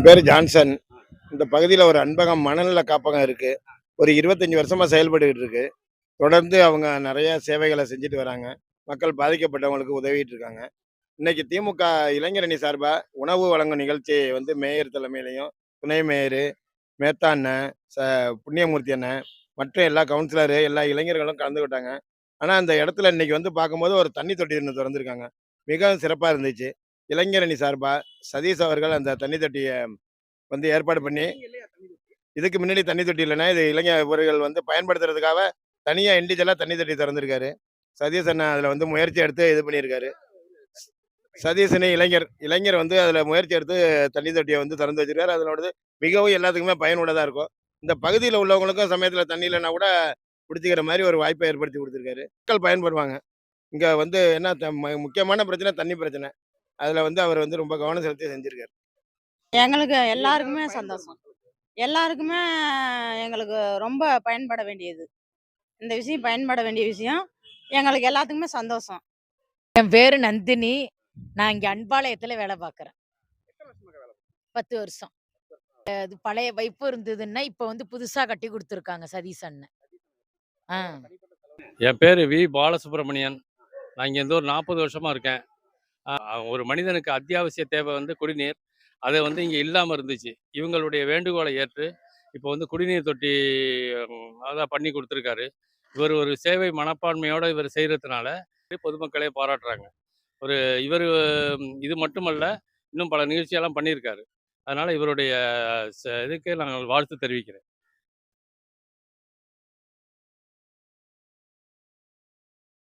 என் பேர் ஜான்சன். இந்த பகுதியில் ஒரு அன்பகம் மனநல காப்பகம் இருக்கு. ஒரு 25 வருஷமா செயல்பட்டுக்கிட்டு இருக்கு. தொடர்ந்து அவங்க நிறைய சேவைகளை செஞ்சுட்டு வராங்க. மக்கள் பாதிக்கப்பட்டவங்களுக்கு உதவிட்டு இருக்காங்க. இன்னைக்கு திமுக இளைஞரணி சார்பா உணவு வழங்கும் நிகழ்ச்சி வந்து மேயர் தலைமையிலையும், துணை மேயரு, மேத்தா அண்ணன், புண்ணியமூர்த்தி அண்ணன், மற்ற எல்லா கவுன்சிலரு, எல்லா இளைஞர்களும் கலந்துக்கிட்டாங்க. ஆனா அந்த இடத்துல இன்னைக்கு வந்து பார்க்கும்போது ஒரு தண்ணி தொட்டி ஒண்ணு தொறந்திருக்காங்க. மிகவும் சிறப்பா இருந்துச்சு. இளைஞரணி சார்பா சதீஷ் அவர்கள் அந்த தண்ணி தொட்டிய வந்து ஏற்பாடு பண்ணி, இதுக்கு முன்னாடி தண்ணி தொட்டி இல்லைன்னா, இது இளைஞர்கள் வந்து பயன்படுத்துறதுக்காக தனியா இண்டிவிஜுவலா தண்ணி தொட்டி திறந்திருக்காரு. சதீஷ் அண்ணன் அதுல வந்து முயற்சி எடுத்து இது பண்ணியிருக்காரு. சதீஷ்னு இளைஞர் இளைஞர் வந்து அதுல முயற்சி எடுத்து தண்ணி தொட்டிய வந்து திறந்து வச்சிருக்காரு. அதனோடது மிகவும் எல்லாத்துக்குமே பயனுள்ளதா இருக்கும். இந்த பகுதியில உள்ளவங்களுக்கும் சமயத்துல தண்ணி இல்லைன்னா கூட குடிச்சுக்கிற மாரி ஒரு வாய்ப்பை ஏற்படுத்தி குடுத்துருக்காரு. மக்கள் பயன்பெறுவாங்க. இங்க வந்து என்ன முக்கியமான பிரச்சனை தண்ணி பிரச்சனை. அதுல வந்து அவர் வந்து ரொம்ப கவனம் செலுத்தி செஞ்சிருக்காரு. எங்களுக்கு எல்லாருக்குமே சந்தோஷம். எல்லாருக்குமே எங்களுக்கு ரொம்ப பயன்பட வேண்டியது. இந்த விஷயம் பயன்பட வேண்டிய விஷயம். எங்களுக்கு எல்லாத்துக்குமே சந்தோஷம். என் பேரு நந்தினி. நான் இங்க அன்பாளையத்துல வேலை பார்க்குறேன். 10 வருஷம். அது பழைய வைப்பு இருந்ததுன்னா, இப்ப வந்து புதுசா கட்டி குடுத்துருக்காங்க சதீஷ் அண்ணன். ஆ. என் பேரு வி. பாலசுப்ரமணியன். நான் இங்க இருந்து ஒரு 40 வருஷமா இருக்கேன். ஒரு மனிதனுக்கு அத்தியாவசிய தேவை வந்து குடிநீர். அது வந்து இங்க இல்லாம இருந்துச்சு. இவங்களுடைய வேண்டுகோளை ஏற்று, இப்போ வந்து குடிநீர் தொட்டி அதான் பண்ணி குடுத்துருக்காரு. இவர் ஒரு சேவை மனப்பான்மையோட இவர் செய்றதுனால, பொதுமக்களே பாராட்டுறாங்க. ஒரு இவரு இது மட்டுமல்ல, இன்னும் பல நிகழ்ச்சியெல்லாம் பண்ணியிருக்காரு. அதனால இவருடைய இதுக்கு நான் வாழ்த்து தெரிவிக்கிறேன்.